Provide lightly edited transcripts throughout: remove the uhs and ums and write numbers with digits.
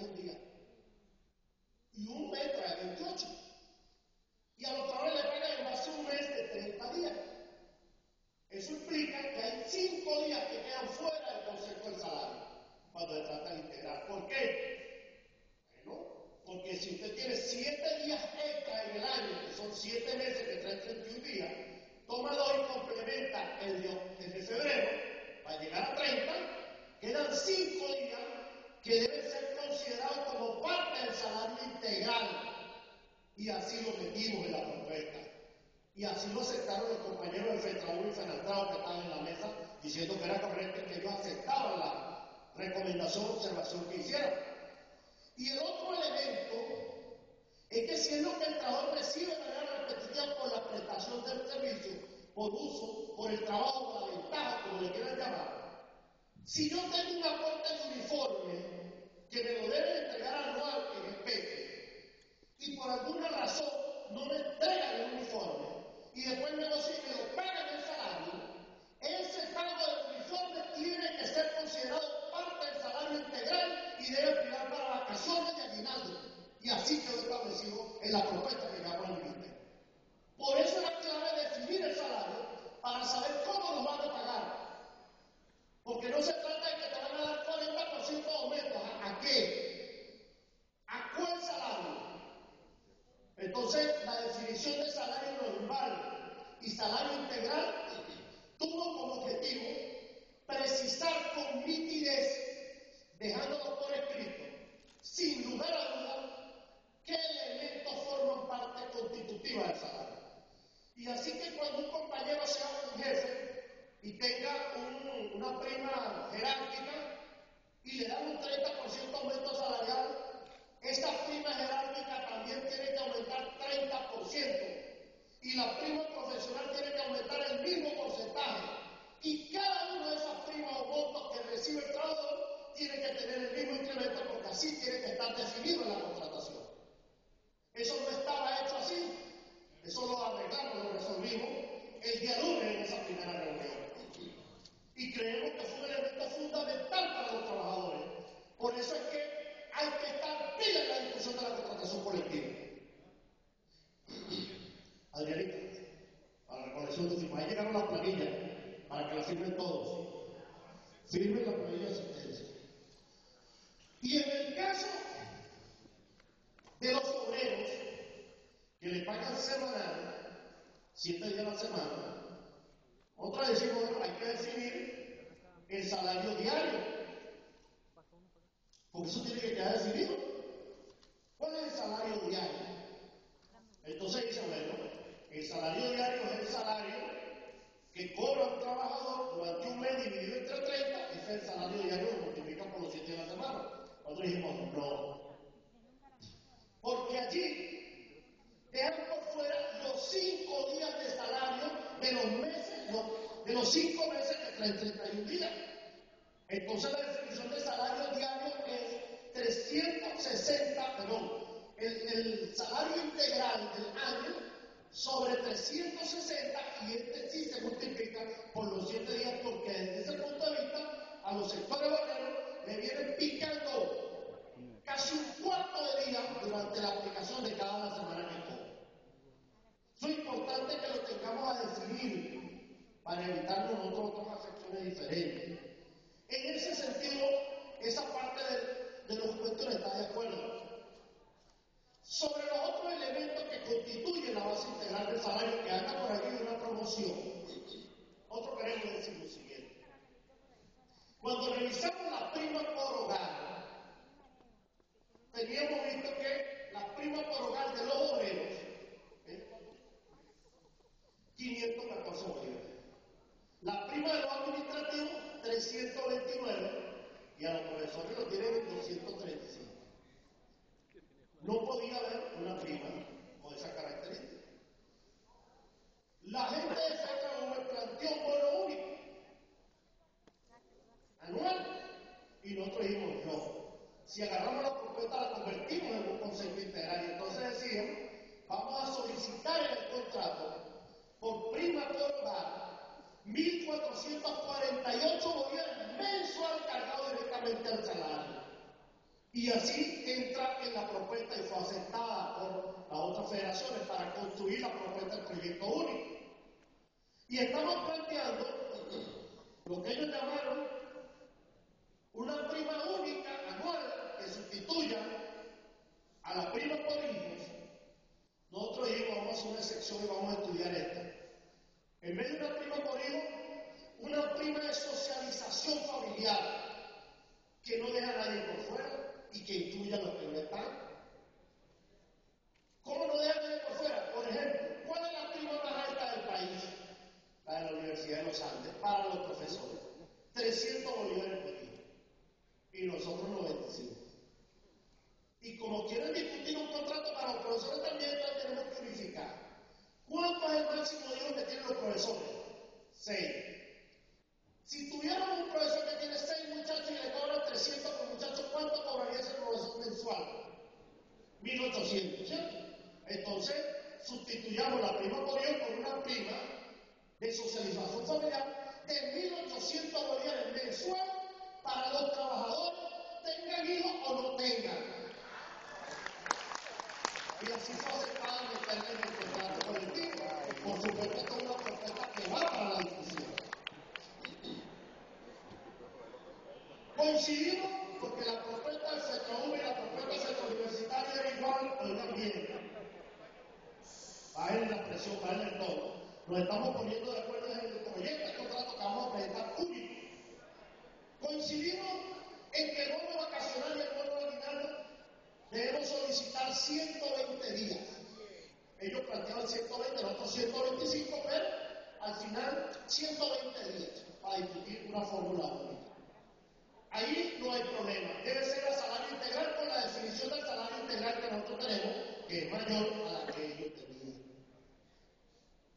31 días. Y un mes trae 28. Y a los trabajadores le pagan en base a un mes de 30 días. Eso implica que hay 5 días que quedan fuera del concepto del salario cuando se trata de integrar. ¿Por qué? Bueno, porque si usted tiene 7 días extra en el año, que son 7 meses que traen 31 días, tómalo y complementa el de febrero para llegar a 30, quedan 5 días que deben ser considerados como parte del salario integral. Y así lo metimos en la propuesta. Y así lo aceptaron los compañeros de FETRAUR y FENATRAO que estaban en la mesa, diciendo que era correcto y que ellos aceptaban la recomendación o observación que hicieron. Y el otro elemento es que si es lo que el trabajador recibe de manera repetitiva por la prestación del servicio, por uso, por el trabajo, por la ventaja, como le quieran llamar, si yo tengo un aporte de uniforme que me lo deben entregar anual en especie, y por alguna razón no me entregan el uniforme, y después negocio y me lo pagan el salario, ese pago del uniforme tiene que ser considerado parte del salario integral y debe privar para vacaciones y aguinaldo. Y así quedó establecido en la propuesta que llevamos al ministerio. Por eso es la clave definir el salario para saber cómo nos van a pagar. Porque no se trata de que te van a dar 40% de aumento. ¿A qué? ¿A cuál salario? Entonces, la definición de salario normal y salario integral tuvo como objetivo precisar con nitidez, dejándolo por escrito, sin lugar a dudas, qué elementos forman parte constitutiva del salario. Y así que cuando un compañero sea un jefe y tenga una prima jerárquica y le dan un 30% aumento salarial, esa prima jerárquica también tiene que aumentar 30%. Y la prima profesional tiene que aumentar el mismo porcentaje. Y cada una de esas primas o montos que recibe el trabajador tiene que tener el mismo incremento porque así tiene que estar definido en la contratación. Eso no estaba hecho así. Eso lo arreglamos, lo resolvimos el día lunes en esa primera reunión. Y creemos que fue un elemento fundamental para los trabajadores. Por eso es que hay que estar pila en la discusión de la contratación colectiva. Adrianita, para la recolección de firmas, ahí llegaron las planillas para que las firmen todos. Firmen la planilla de asistencia. Y en el caso de los obreros que le pagan semanal, 7 días a la semana, otra vez decimos, bueno, hay que definir el salario diario. Porque eso tiene que quedar definido. ¿Cuál es el salario diario? Entonces dice, bueno, el salario diario es el salario que cobra un trabajador durante un mes dividido entre 30, ese es el salario diario que multiplica por los 7 de la semana. Nosotros dijimos, no. Porque allí dejan por fuera los 5 días de salario de los meses, de los 5 meses que traen 31 días. Entonces la definición de salario diario es 360, el salario integral del año sobre 360 y este sí se multiplica por los 7 días porque desde ese punto de vista a los sectores obreros le vienen picando casi un cuarto de día durante la aplicación de cada semana que cobra. Eso es importante que lo tengamos a definir para evitar nosotros otras secciones diferentes. En ese sentido, esa parte de los cuestiones está de acuerdo. Sobre los otros elementos que constituyen la base integral del salario que anda por aquí de una promoción, nosotros queremos decir lo siguiente. Cuando revisamos las primas por hogar, teníamos visto que las primas por hogar de los obreros, 514 bolívares. La prima de los administrativos, 329, y a los profesores lo tienen en 235. No podía haber una prima con esa característica. La gente de FETRAUR planteó un bono único, anual, y nosotros dijimos no. Si agarramos la propuesta, la convertimos en un concepto integral, y entonces decíamos, vamos a solicitar en el contrato, por prima por hogar, 1.448 bolívares mensual cargado directamente al salario. Y así entra en la propuesta y fue aceptada por las otras federaciones para construir la propuesta del proyecto único. Y estamos planteando lo que ellos llamaron una prima única anual que sustituya a la prima por hijos. Nosotros dijimos, vamos a hacer una excepción y vamos a estudiar esta. En vez de una prima por hijo, una prima de socialización familiar que no deja a nadie por fuera y que incluya a los que no están. ¿Cómo no deja a nadie por fuera? Por ejemplo, ¿cuál es la prima más alta del país? La de la Universidad de los Andes, para los profesores. 300 bolívares por hijo. Y nosotros 95. Y como quieren discutir un contrato para los profesores también, entonces tenemos que unificar. ¿Cuánto es el máximo de hijos que tienen los profesores? 6. Si tuviéramos un profesor que tiene 6 muchachos y le cobran 300 por muchacho, ¿cuánto cobraría ese profesor mensual? 1.800, ¿cierto? Entonces, sustituyamos la prima por hijo por una prima de socialización familiar de 1.800 bolívares mensual para los trabajadores, tengan hijos o no tengan. Y así fue aceptada meterla en el contrato colectivo. Por supuesto, esta es una propuesta que va para la discusión. Coincidimos porque la propuesta del CETRAU y la propuesta del centro universitario era igual, oigan bien. Bajen la presión, bajen el tono. Nos estamos poniendo de acuerdo en el proyecto de contrato que vamos a presentar único. Coincidimos en que el bono vacacional y el bono aguinaldo debemos solicitar 120 días. Ellos planteaban 120, nosotros 125, pero al final 120 días para discutir una fórmula única. Ahí no hay problema. Debe ser el salario integral con la definición del salario integral que nosotros tenemos, que es mayor a la que ellos tenían.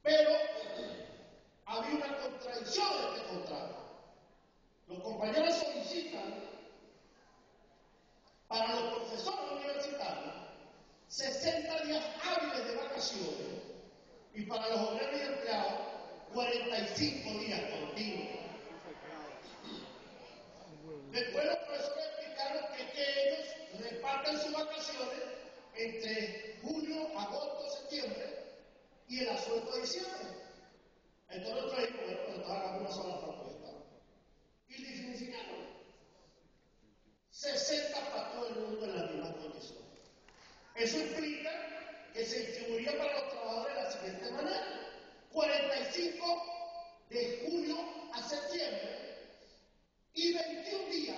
Pero había una contradicción en este contrato. Los compañeros solicitan para los profesores universitarios 60 días hábiles de vacaciones y para los obreros y empleados 45 días continuos. Después los profesores explicaron que ellos reparten sus vacaciones entre julio, agosto, septiembre y el asueto de diciembre. Entonces nosotros dijimos, bueno, pues entonces hagamos una sola propuesta. Y dignificaron 60 para todo el mundo en las mismas condiciones. Eso implica que se distribuiría para los trabajadores de la siguiente manera: 45 de julio a septiembre y 21 días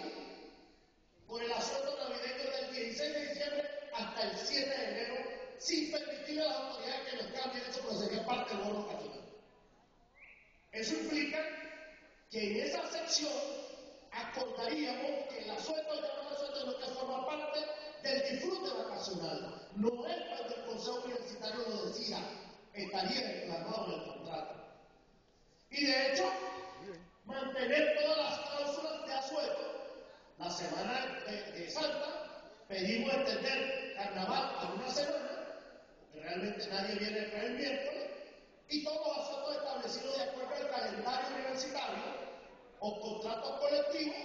por el asueto navideño del 16 de diciembre hasta el 7 de enero, sin permitirle a las autoridades que los cambien eso, porque sería parte del bono vacacional. Eso implica que en esa sección acordaríamos que el asueto llamado asueto no que forma parte del disfrute vacacional. No es cuando el Consejo Universitario lo decida, estaría plasmado en el contrato. Y de hecho, mantener todas las cláusulas de asueto. La semana de Santa pedimos extender carnaval a una semana, porque realmente nadie viene el miércoles, y todos los asuetos establecidos de acuerdo al calendario universitario o contratos colectivos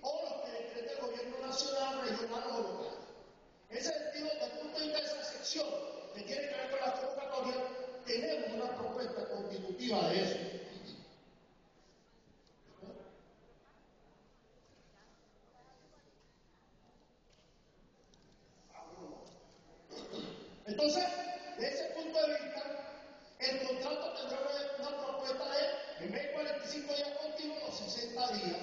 o los que decrete el gobierno nacional, regional o local. Ese sentido, desde el punto de vista de esa sección que tiene que ver con la convocatoria, tenemos una propuesta constitutiva de eso. Entonces, desde ese punto de vista, el contrato tendrá una propuesta de, en vez de 45 días continuos, los 60 días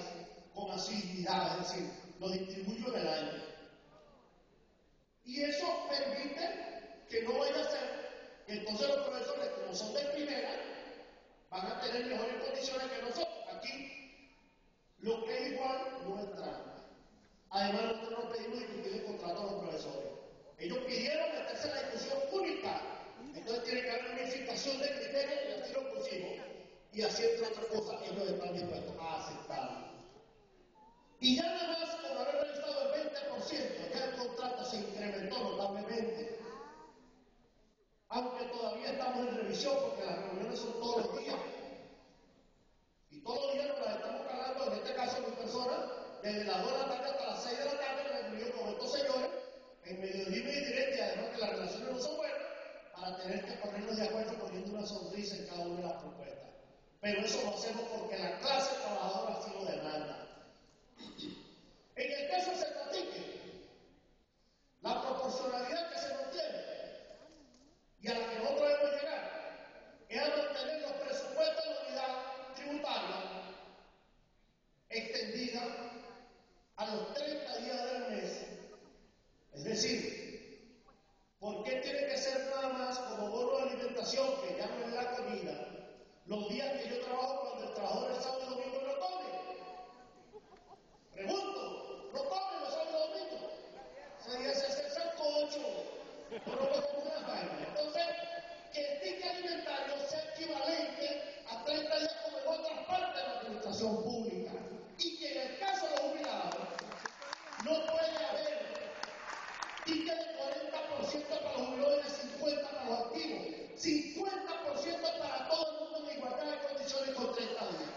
con asiduidad, es decir, lo distribuyo en el año. Y eso permite que no vaya a ser que entonces los profesores que no son de primera van a tener mejores condiciones que nosotros. Aquí, lo que es igual no es trampa. Además, nosotros nos pedimos discutir el contrato a los profesores. Ellos pidieron meterse en la discusión única. Entonces tiene que haber unificación de criterios y así lo pusimos. Y así, entre otras cosas, ellos están dispuestos a aceptarlo. Y ya nada más con haber realizado el 20%, ya el contrato se incrementó notablemente. Aunque todavía estamos en revisión porque las reuniones son todos los días. Y todos los días nos las estamos cargando, en este caso mi persona, desde las 2 de la tarde hasta las 6 de la tarde, me reunió con estos señores en medio libre y directo, y además que las relaciones no son buenas, para tener que ponernos de acuerdo poniendo una sonrisa en cada una de las propuestas. Pero eso lo hacemos porque la clase trabajadora así lo demanda. En el caso se platique, la proporcionalidad que se mantiene y a la que nosotros debemos llegar es a mantener los presupuestos de la unidad tributaria extendida a los 30 días del mes. Es decir, ¿por qué tiene que ser nada más como bono de alimentación, que ya no es la comida, los días que yo trabajo cuando el trabajador el sábado y domingo no come? Pregunto, ¿no comen los sábados y domingos? Se dice hacer sancocho, no lo como una vaina. Entonces, que el ticket alimentario sea equivalente a 30 días como en otras partes de la administración pública. Y que en el caso de los jubilados, no puede haber ticket de 40% para los jubilados y de 50% para los activos. 50% para todo el mundo en igualdad de condiciones con 30 días.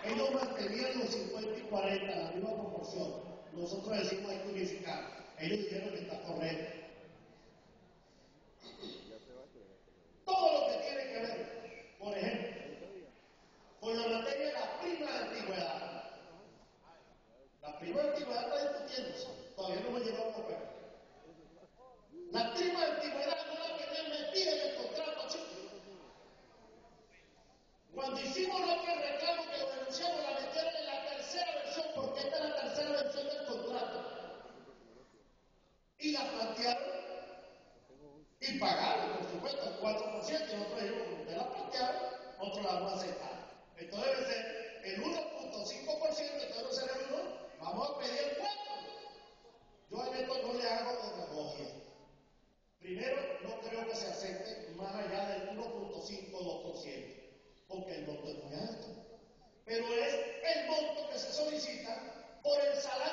Ellos mantenían los 50 y 40, la misma proporción. Nosotros decimos hay que unificar. Ellos dijeron que está correcto. Todo lo que tiene que ver, por ejemplo, con la materia de la prima de antigüedad. La prima de antigüedad está discutiéndose. Todavía no hemos llegado a un acuerdo. La prima de antigüedad no la tenían metida en el contrato, chicos. Cuando hicimos otro reclamo que lo denunciamos, la metieron en la tercera versión, porque esta es la tercera versión del contrato. Y la plantearon y pagaron, por supuesto, el 4%, y nosotros dijimos, como ustedes la plantearon, nosotros la vamos a aceptar. Entonces debe ser el 1.5%, entonces no será el 1, vamos a pedir el 4%. Yo en esto no le hago demagogia. Primero, no creo que se acepte más allá del 1.5 o 2%, porque el monto es muy alto. Pero es el monto que se solicita por el salario